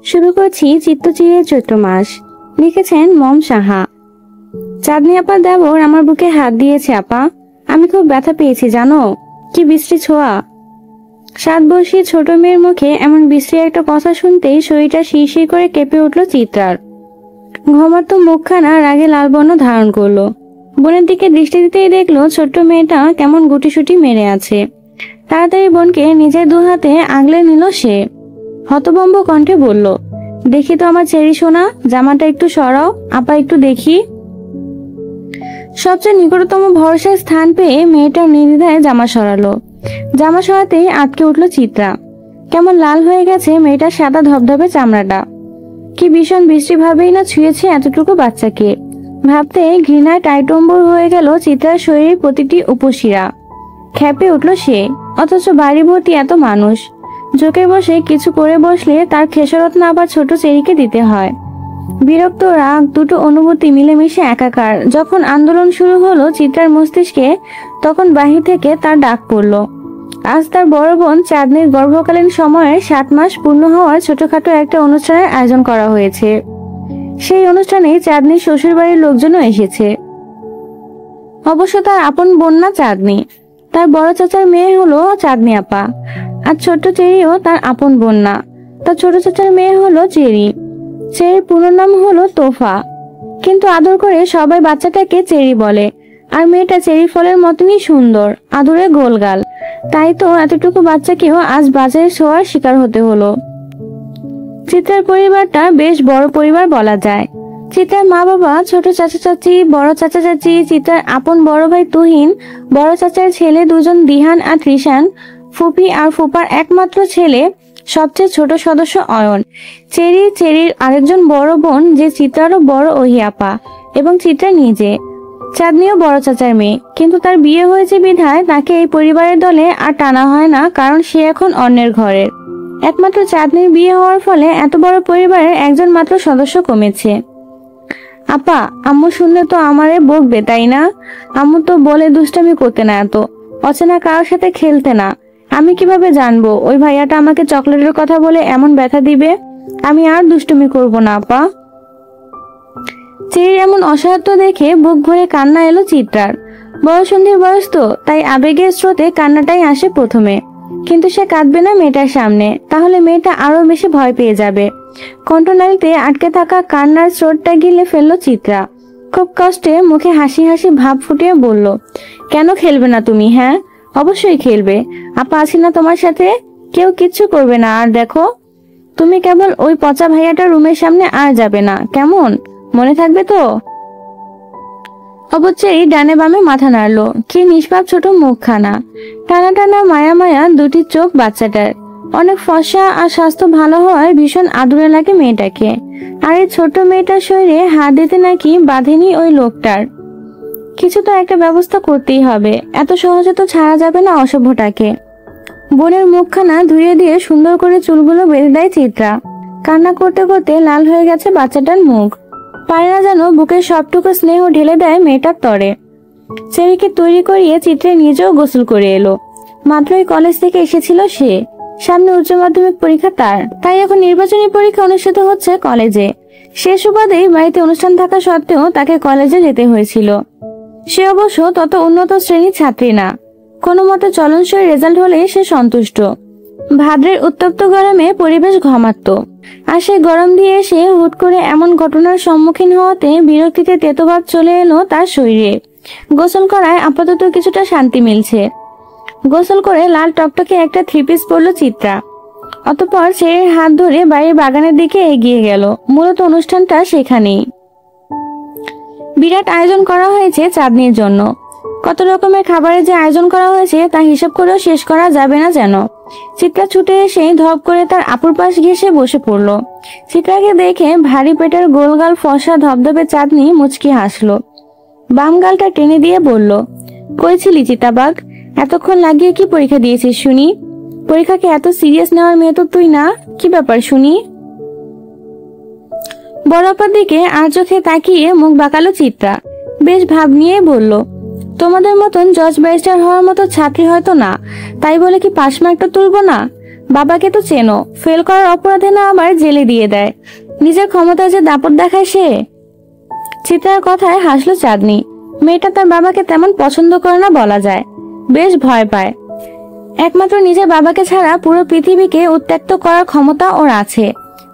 শুরু করছি চিত্তচিরের চৈত্র মাস। লিখেছেন মম সাহা। চাঁদনি আপার দেবর আমার বুকে হাত দিয়েছে আপা। আমি খুব ব্যথা পেয়েছি জানো। কি বিশ্রী ছোঁয়া। 7 বর্ষীয় ছোট মেয়ের মুখে এমন বিশ্রী একটা কথা শুনতেই শরীরটা শিরশির করে কেঁপে উঠল চিত্রার। ঘমাত্ম মুখখানা রাগে লাল বর্ণ ধারণ করলো। বোনের দিকে দৃষ্টি দিতেই দেখলো ছোট্ট মেয়েটা কেমন গুটিসুটি মেরে আছে। তাড়াতাড়ি বোনকে নিজের 2 হাতে আগলে নিল সে। হতভম্ব কণ্ঠে বলল, দেখি তো আমার চেরি সোনা, জামাটা একটু সরাও, আপা একটু দেখি। সবচেয়ে নিকটতম ভরসার স্থান পেয়ে মেয়েটা নির্দ্বিধায় জামা সরালো। জামা সরাতেই আটকে উঠল চিত্রা। কেমন লাল হয়ে গেছে মেয়েটার সাদা ধবধবে চামড়াটা। কি ভীষণ বিশ্রী ভাবেই না ছুঁয়েছে এতটুকু বাচ্চাকে। ভাবতে ঘৃণায় টাইটম্বর হয়ে গেল চিত্রার শরীরের প্রতিটি উপশিরা। খেপে উঠল সে। অথচ বাড়ি ভর্তি এত মানুষ। ঝোঁকে বসে কিছু করে বসলে তার খেসারত না আবার ছোট চেরিকে দিতে হয়। বিরক্ত রাগ দুটো অনুভূতি মিলেমিশে একাকার। যখন আন্দোলন শুরু হলো চিত্রার মস্তিষ্কে, তখন বাহির থেকে তার ডাক পড়ল। আজ তার বড় বোন চাঁদনির গর্ভকালীন সময়ে 7 মাস পূর্ণ হওয়ার ছোটখাটো একটা অনুষ্ঠানের আয়োজন করা হয়েছে। সেই অনুষ্ঠানে চাঁদনির শ্বশুর বাড়ির লোকজনও এসেছে। অবশ্য তার আপন বোন না চাঁদনি, তার বড় চাচার মেয়ে হলো চাঁদনি আপা। আর ছোট্ট চেরিও তার আপন বোন না, তার ছোট চাচার মেয়ে হলো চেরি। চেরির পুরো নাম হলো তোফা, কিন্তু আদর করে সবাই বাচ্চাটাকে চেরি বলে। আর মেয়েটা চেরি ফলের মতনই সুন্দর, আদরে গোলগাল। তাই তো এতটুকু বাচ্চাকেও আজ বাজারে ছোঁয়ার শিকার হতে হলো। চিত্রার পরিবারটা বেশ বড় পরিবার বলা যায়। চিত্রার মা বাবা, ছোট চাচা চাচি, বড় চাচা চাচি, চিত্রার আপন বড় ভাই তুহিন, বড় চাচার ছেলে 2 জন দিহান আর ত্রিশান, ফুপি আর ফুপার একমাত্র ছেলে সবচেয়ে ছোট সদস্য অয়ন, চেরির আরেকজন বড় বোন যে চিত্রারও বড় ওহি আপা, এবং চিত্রা নিজে। চাঁদনিও বড় চাচার মেয়ে, কিন্তু তার বিয়ে হয়েছে বিধায় তাকে এই পরিবারের দলে আর টানা হয় না, কারণ সে এখন অন্যের ঘরের। একমাত্র চাঁদনির বিয়ে হওয়ার ফলে এত বড় পরিবারের একজন মাত্র সদস্য কমেছে। আপা, আম্মু শুনলে তো আমারে বকবে তাই না? আম্মু তো বলে দুষ্টামি করতে না, এত অচেনা কারোর সাথে খেলতে না। আমি কিভাবে জানবো ওই ভাইয়াটা আমাকে চকলেটের কথা বলে এমন ব্যথা দিবে? আমি আর দুষ্টুমি করব না আপা। চেরির এমন অসহায়ত্ব দেখে বুক ভরে কান্না এলো চিত্রার। বয়সন্ধির বয়স তো, তাই আবেগের স্রোতে কান্নাটাই আসে প্রথমে। কিন্তু সে কাঁদবে না মেয়েটার সামনে, তাহলে মেয়েটা আরো বেশি ভয় পেয়ে যাবে। কণ্ঠনালীতে আটকে থাকা কান্নার স্রোতটা গিলে ফেললো চিত্রা। খুব কষ্টে মুখে হাসি হাসি ভাব ফুটিয়ে বলল, কেন খেলবে না তুমি? হ্যাঁ, অবশ্যই খেলবে। আপা আছি না তোমার সাথে, কেউ কিচ্ছু করবে না। আর দেখো, তুমি কেবল ওই পচা ভাইয়াটার রুমের সামনে আর যাবে না, কেমন? মনে থাকবে তো? অবশ্যই ডানে বামে মাথা নাড়লো। কি নিষ্পাপ ছোট মুখখানা, টানা টানা মায়া মায়া 2টি চোখ বাচ্চাটার। অনেক ফর্সা আর স্বাস্থ্য ভালো হওয়ায় ভীষণ আদুরে লাগে মেয়েটাকে। আর এই ছোট্ট মেয়েটার শরীরে হাত দিতে নাকি বাঁধেনি ওই লোকটার। কিছু তো একটা ব্যবস্থা করতেই হবে, এত সহজে তো ছাড়া যাবে না অসভ্যটাকে। বোনের মুখখানা ধুয়ে দিয়ে সুন্দর করে চুলগুলো বেঁধে দেয় চিত্রা। কান্না করতে করতে লাল হয়ে গেছে বাচ্চাটার মুখ। পারে না যেন বুকের সবটুকু স্নেহ ঢেলে দেয় মেয়েটার তরে। চেরিকে তৈরি করিয়ে চিত্রে নিজেও গোসল করে এলো। মাত্রই কলেজ থেকে এসেছিল সে। সামনে উচ্চ মাধ্যমিক পরীক্ষা তার, তাই এখন নির্বাচনী পরীক্ষা অনুষ্ঠিত হচ্ছে কলেজে। সে সুবাদেই বাড়িতে অনুষ্ঠান থাকা সত্ত্বেও তাকে কলেজে যেতে হয়েছিল। সে অবশ্য তত উন্নত শ্রেণীর ছাত্রী না, কোনো মতে চলনসই রেজাল্ট হলে সে সন্তুষ্ট। ভাদ্রের উত্তপ্ত গরমে পরিবেশ ঘমাত্ম, আর সেই গরম দিয়ে এসে হুট করে এমন ঘটনার সম্মুখীন হওয়াতে বিরক্তিতে তেতোভাব চলে এলো তার শরীরে। গোসল করায় আপাতত কিছুটা শান্তি মিলছে। গোসল করে লাল টকটকে একটা 3 পিস পরল চিত্রা। অতঃপর চেরির হাত ধরে বাড়ির বাগানের দিকে এগিয়ে গেল। মূলত অনুষ্ঠানটা সেখানেই। বিরাট আয়োজন করা হয়েছে চাঁদনির জন্য। কত রকমের খাবারের যে আয়োজন করা হয়েছে তা হিসাব করেও শেষ করা যাবে না যেন। চিত্রা ছুটে এসে ধপ করে তার আপুর পাশ ঘেঁষে বসে পড়ল। চিত্রাকে দেখে ভারী পেটের গোলগাল ফর্সা ধবধবে চাঁদনি মুচকি হাসলো। বাম গালটা টেনে দিয়ে বলল, কই ছিলি চিতাবাগ? এতক্ষণ লাগিয়ে কি পরীক্ষা দিয়েছিস শুনি? পরীক্ষাকে এত সিরিয়াস নেওয়ার মেয়ে তো তুই না, কি ব্যাপার শুনি? বড় আপার দিকে আর চোখে তাকিয়ে মুখ বাঁকালো চিত্রা। বেশ ভাব নিয়ে বলল, তোমাদের মতন জজ ব্যারিস্টার হওয়ার মতো ছাত্রী হয়তো না, তাই বলে কি পাশ মার্কটা তুলবো না? বাবাকে তো চেনো, ফেল করার অপরাধে না আবার জেলে দিয়ে দেয়। নিজের ক্ষমতায় যে দাপট দেখায় সে। চিত্রার কথায় হাসলো চাঁদনি। মেয়েটা তার বাবাকে তেমন পছন্দ করে না বলা যায়, বেশ ভয় পায়। একমাত্র নিজের বাবাকে ছাড়া পুরো পৃথিবীকে উত্ত্যক্ত করার ক্ষমতা ওর আছে।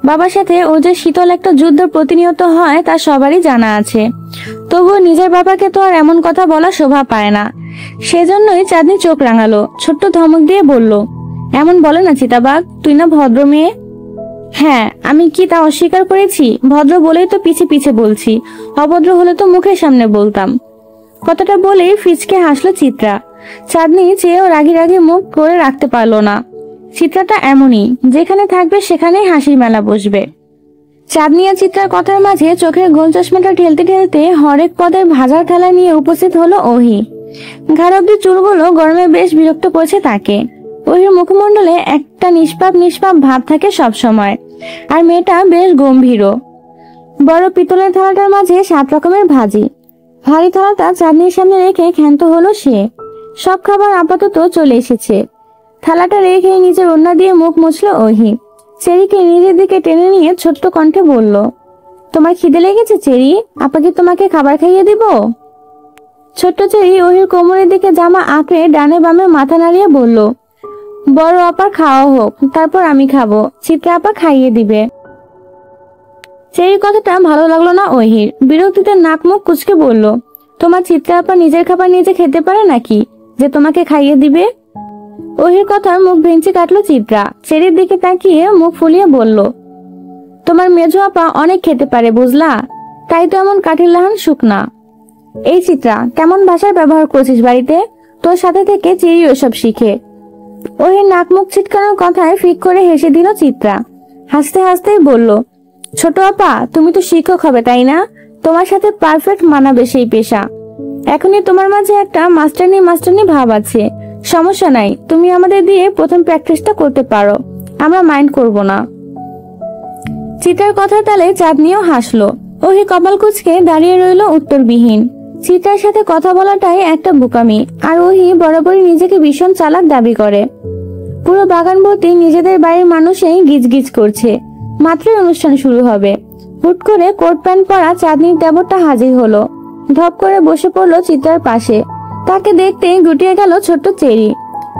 বাবার সাথে ওর যে শীতল একটা যুদ্ধ প্রতিনিয়ত হয় তা সবারই জানা আছে। তবুও নিজের বাবাকে তো আর এমন কথা বলা শোভা পায় না। সেজন্যই চাঁদনি চোখ রাঙালো, ছোট্ট ধমক দিয়ে বলল, এমন বলে না চিতাবাঘ, তুই না ভদ্র মেয়ে। হ্যাঁ, আমি কি তা অস্বীকার করেছি? ভদ্র বলেই তো পিছে পিছে বলছি, অভদ্র হলে তো মুখের সামনে বলতাম। কথাটা বলেই ফিচকে হাসলো চিত্রা। চাঁদনি চেয়েও রাগি রাগি মুখ করে রাখতে পারলো না। চিত্রাটা এমনই, যেখানে থাকবে সেখানেই হাসির মেলা বসবে। চাঁদনি আর চিত্রার কথার মাঝে চোখের গোল চশমাটা ঠেলতে ঠেলতে হরেক পদের ভাজার থালা নিয়ে উপস্থিত হলো ওহি। ঘাড় অব্দি চুলগুলো গরমে বেশ বিরক্ত করছে তাকে। ওহির মুখমণ্ডলে একটা নিষ্পাপ নিষ্পাপ ভাব থাকে সব সময়, আর মেয়েটা বেশ গম্ভীরও। বড় পিতলের থালাটার মাঝে 7 রকমের ভাজি। ভারী থালাটা চাঁদনির সামনে রেখে ক্ষান্ত হলো সে। সব খাবার আপাতত চলে এসেছে। থালাটা রেখে নিজের ওড়না দিয়ে মুখ মুছলো ওহি। চেরিকে নিজের দিকে টেনে নিয়ে ছোট্ট কণ্ঠে বলল, তোমার খিদে লেগেছে চেরি? আপাকে তোমাকে খাবার খাইয়ে দিব? ছোট্ট চেরি ওহির কোমরের দিকে জামা আঁকড়ে ডানে বামে মাথা নাড়িয়ে বলল, বড় আপার খাওয়া হোক, তারপর আমি খাবো, চিত্রা আপা খাইয়ে দিবে। চেরির কথাটা ভালো লাগলো না ওহির। বিরক্তিতে নাক মুখ কুচকে বলল, তোমার চিত্রা আপা নিজের খাবার নিজে খেতে পারে নাকি যে তোমাকে খাইয়ে দিবে? ওহির কথা মুখ ভেঙচি কাটলো চিত্রা। চেরির দিকে তাকিয়ে মুখ ফুলিয়ে বলল, তোমার মেজো আপা অনেক খেতে পারে বুঝলা, তাই তো এমন কাঠির লাহান শুকনা। এই চিত্রা, কেমন ভাষার ব্যবহার করছিস বাড়িতে? তোর সাথে থেকে চেরি ওসব শিখে। ওহির নাক মুখ ছিটকানোর কথায় ফিক করে হেসে দিল চিত্রা। হাসতে হাসতেই বলল, ছোট আপা তুমি তো শিক্ষক হবে তাই না? তোমার সাথে পারফেক্ট মানাবে সেই পেশা। এখনই তোমার মাঝে একটা মাস্টারনি মাস্টারনি ভাব আছে। সমস্যা নাই, তুমি আমাদের দিয়ে প্রথম প্র্যাকটিসটা করতে পারো, আমরা মাইন্ড করব না। চিত্রার কথার তালে চাঁদনিও হাসলো। ওহি কপাল কুঁচকে দাঁড়িয়ে রইল উত্তরবিহীন। চিত্রার সাথে কথা বলাটাই একটা বোকামি, আর ওহি বরাবরই নিজেকে ভীষণ চালাক দাবি করে। পুরো বাগান ভর্তি নিজেদের বাড়ির মানুষই গিজগিজ করছে। মাত্রই অনুষ্ঠান শুরু হবে। হুট করে কোট প্যান্ট পরা চাঁদনির দেবরটা হাজির হলো। ধপ করে বসে পড়লো চিত্রার পাশে। তাকে দেখতেই গুটিয়ে গেল ছোট্ট চেরি।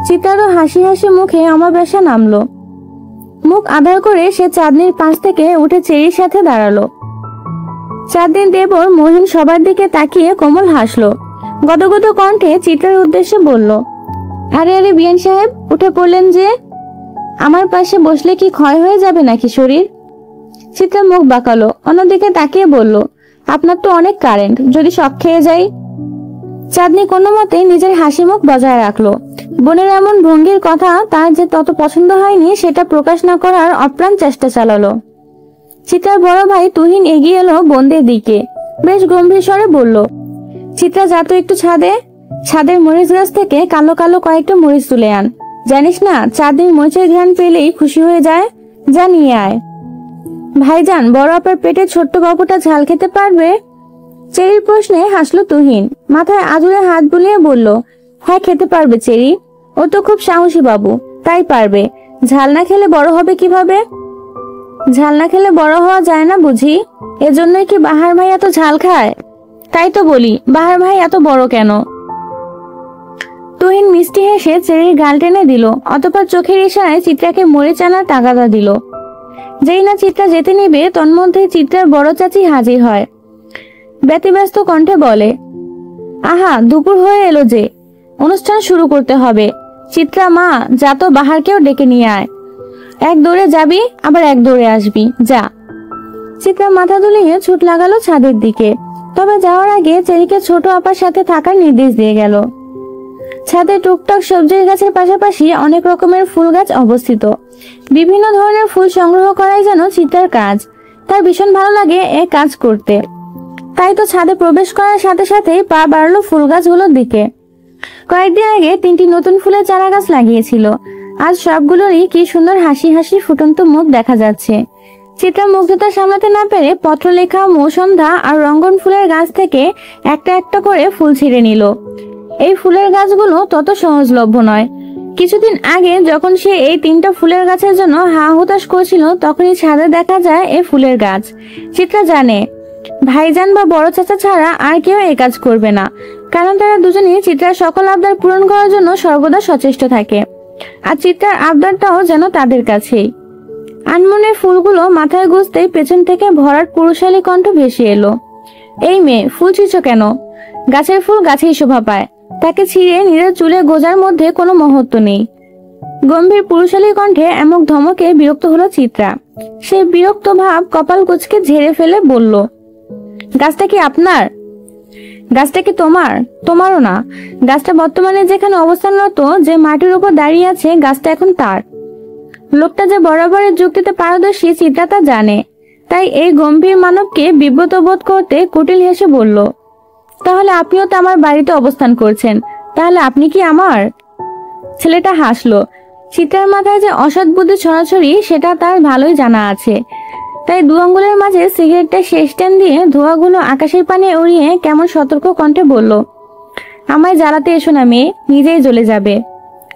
চিত্রারও হাসি হাসি মুখে অমাবস্যা নামলো। মুখ আধার করে সে চাঁদনির পাশ থেকে উঠে চেরির সাথে দাঁড়ালো। চাঁদনির দেবর মহিন সবার দিকে তাকিয়ে কোমল হাসলো। গদগদ কণ্ঠে চিত্রার উদ্দেশ্যে বলল, আরে আরে বিয়ান সাহেব, উঠে পড়লেন যে? আমার পাশে বসলে কি ক্ষয় হয়ে যাবে নাকি শরীর? চিত্রা মুখ বাঁকালো, অন্যদিকে তাকিয়ে বলল, আপনার তো অনেক কারেন্ট, যদি শক খেয়ে যাই। চাঁদনি কোনো মতে নিজের হাসি মুখ বজায় রাখলো। বোনের এমন ভঙ্গির কথা তার যে তত পছন্দ হয়নি সেটা প্রকাশ না করার অপ্রাণ চেষ্টা চালালো। চিত্রার বড় ভাই তুহিন এগিয়ে এলো বোনদের দিকে। বেশ গম্ভীর স্বরে বলল, চিত্রা যা তো একটু ছাদে। ছাদের মরিচ গাছ থেকে কালো কালো কয়েকটা মরিচ তুলে আন। জানিস না চাঁদনির মরিচের ঘ্রাণ পেলেই খুশি হয়ে যায়। যা নিয়ে আয়। ভাইজান, বড় আপার পেটে ছোট্ট বাবুটা ঝাল খেতে পারবে? চেরির প্রশ্নে হাসলো তুহিন। মাথায় আদুরে হাত বুলিয়ে বলল, হ্যাঁ খেতে পারবে চেরি, ও তো খুব সাহসী বাবু, তাই পারবে। ঝাল না খেলে বড় হবে কিভাবে? ঝাল না খেলে বড় হওয়া যায় না বুঝি? এজন্যই কি বাহার ভাই এত ঝাল খায়? তাই তো বলি, বাহার ভাই এত বড় কেন? তুহিন মিষ্টি হেসে চেরির গাল টেনে দিল, অতঃপর চোখের ইশারায় চিত্রাকে মরিচ আনার তাগাদা দিল। যেই না চিত্রা যেতে নিবে তন্মধ্যে চিত্রার বড় চাচি হাজির হয়। ব্যতিব্যস্ত কণ্ঠে বলে, আহা, দুপুর হয়ে এলো যে, অনুষ্ঠান শুরু করতে হবে। চিত্রা মা, যা তো বাহারকেও ডেকে নিয়ে আয়। এক দৌড়ে যাবি, আবার এক দৌড়ে আসবি, যা। চিত্রা মাথা দুলিয়ে ছুট লাগালো ছাদের দিকে। তবে যাওয়ার আগে চেরিকে ছোট আপার সাথে থাকার নির্দেশ দিয়ে গেল। ছাদে টুকটাক সবজির গাছের পাশাপাশি অনেক রকমের ফুল গাছ অবস্থিত। বিভিন্ন ধরনের ফুল সংগ্রহ করাই যেন চিত্রার কাজ। তার ভীষণ ভালো লাগে এ কাজ করতে। তাই তো ছাদে প্রবেশ করার সাথে সাথেই পা বাড়লো ফুল গাছগুলোর দিকে। কয়েকদিন আগে 3টি নতুন ফুলের চারা গাছ লাগিয়েছিল। আজ সবগুলোরই কি সুন্দর হাসি হাসি ফুটন্ত মুখ দেখা যাচ্ছে। চিত্রা মুগ্ধতা সামলাতে না পেরে পত্রলেখা, মৌসন্ধা আর রঙ্গন ফুলের গাছ থেকে একটা একটা করে ফুল ছিঁড়ে নিল। এই ফুলের গাছগুলো তত সহজলভ্য নয়। কিছুদিন আগে যখন সে এই 3টা ফুলের গাছের জন্য হা হুতাশ করছিল, তখনই ছাদে দেখা যায় এই ফুলের গাছ। চিত্রা জানে ভাইজান বা বড় চাচা ছাড়া আর কেউ এই কাজ করবে না, কারণ তারা দুজনেই চিত্রার সকল আবদার পূরণ করার জন্য সর্বদা সচেষ্ট থাকে। আর চিত্রার আবদারটাও যেন তাদের কাছেই। আনমনে ফুলগুলো মাথায় গুজতেই পেছন থেকে ভরাট পুরুষালী কণ্ঠ ভেসে এলো। এই মেয়ে, ফুল ছিঁড়ছ কেন? গাছের ফুল গাছেই শোভা পায়, তাকে ছিঁড়ে নিজের চুলে গোজার মধ্যে কোনো মহত্ব নেই। গম্ভীর পুরুষালী কণ্ঠে এমক ধমকে বিরক্ত হলো চিত্রা। সে বিরক্ত ভাব কপাল কুঁচকে ঝেড়ে ফেলে বলল, গাছটা কি আপনার? গাছটা কি তোমার? তোমারও না। গাছটা বর্তমানে যেখানে অবস্থানরত, যে মাটির উপর দাঁড়িয়ে আছে, গাছটা এখন তার। লোকটা যে বরাবরের যুক্তিতে পারদর্শী চিত্রা তা জানে, তাই এই গম্ভীর মানবকে বিব্রত বোধ করতে কুটিল হেসে বলল, তাহলে আপনিও তো আমার বাড়িতে অবস্থান করছেন, তাহলে আপনি কি আমার? ছেলেটা হাসলো। চিত্রার মাথায় যে অসৎ বুদ্ধি ছড়াছড়ি সেটা তার ভালোই জানা আছে, তাই 2 আঙ্গুলের মাঝে সিগারেটটা শেষ টান দিয়ে ধোঁয়াগুলো আকাশের পানে উড়িয়ে কেমন সতর্ক কণ্ঠে বলল, আমায় জ্বালাতে এসো না মেয়ে, নিজেই জ্বলে যাবে।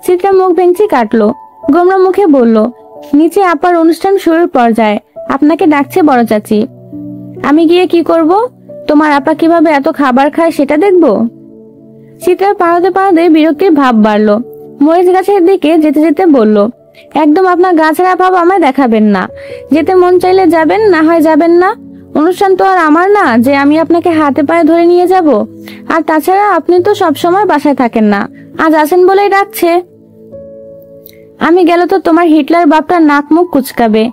চিত্রা মুখ ভেঙচি কাটলো, গোমরা মুখে বলল, নিচে আপার অনুষ্ঠান শুরুর পর্যায়ে, আপনাকে ডাকছে বড় চাচি। আমি গিয়ে কি করব? তোমার আপা কিভাবে এত খাবার খায় সেটা দেখবো? চিত্রার পাড়াতে পাড়াতে বিরক্তির ভাব বাড়লো। মরিচ গাছের দিকে যেতে যেতে বলল, একদম আপনার গাছের ভাব আমায় দেখাবেন না। যেতে মন চাইলে যাবেন, না হয় যাবেন না। অনুষ্ঠান তো আর আমার না যে আমি আপনাকে হাতে পায়ে ধরে নিয়ে যাব। আর তাছাড়া আপনি তো সবসময় বাসায় থাকেন না, আজ আছেন বলেই ডাকছে। আমি গেলে তো তোমার হিটলার বাপটার নাক মুখ কুচকাবে।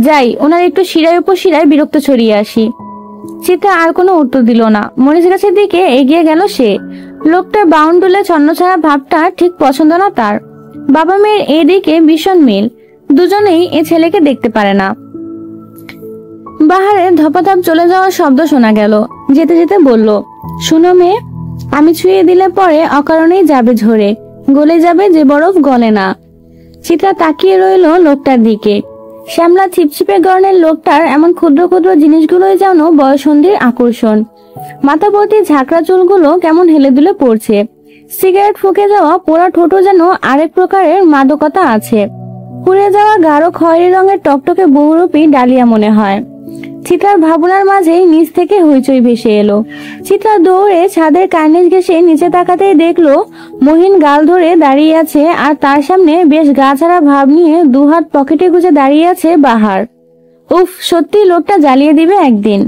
যাই, ওনার একটু শিরায় উপর শিরায় বিরক্ত ছড়িয়ে আসি। চিত্রা আর কোনো উত্তর দিল না। মরিচ গাছের দিকে এগিয়ে গেল সে। লোকটার বাউন্ডুলে ছন্নছাড়া ভাবটা ঠিক পছন্দ না তার। বাবা মেয়ের এদিকে ভীষণ মিল, দুজনেই এ ছেলেকে দেখতে পারে না। বাহারে ধপাধপ চলে যাওয়ার শব্দ শোনা গেল। যেতে যেতে বলল, শুনো মেয়ে, আমি ছুঁয়ে দিলে পরে অকারণেই যাবে ঝরে, গলে যাবে যে বরফ গলে না। চিত্রা তাকিয়ে রইল লোকটার দিকে। শ্যামলা ছিপছিপে গড়নের লোকটার এমন ক্ষুদ্র ক্ষুদ্র জিনিসগুলোই যেন বয়সন্ধির আকর্ষণ। মাথা ভর্তি ঝাঁকড়া চুলগুলো কেমন হেলে দুলে পড়ছে। সিগারেট ফুঁকে যাওয়া পোড়া ঠোঁটো যেন আরেক প্রকারের মাদকতা আছে। পুড়ে যাওয়া গাঢ় খয়েরি রঙের টকটকে বহুরূপী ডালিয়া মনে হয়। চিত্রার ভাবনার মাঝেই নিচ থেকে হইচই ভেসে এলো। চিত্রা দৌড়ে ছাদের কার্নিশ ঘেঁষে নিচে তাকাতেই দেখলো মহিন গাল ধরে দাঁড়িয়ে আছে, আর তার সামনে বেশ গা ছাড়া ভাব নিয়ে 2 হাত পকেটে গুজে দাঁড়িয়ে আছে বাহার। উফ, সত্যি লোকটা জ্বালিয়ে দিবে একদিন।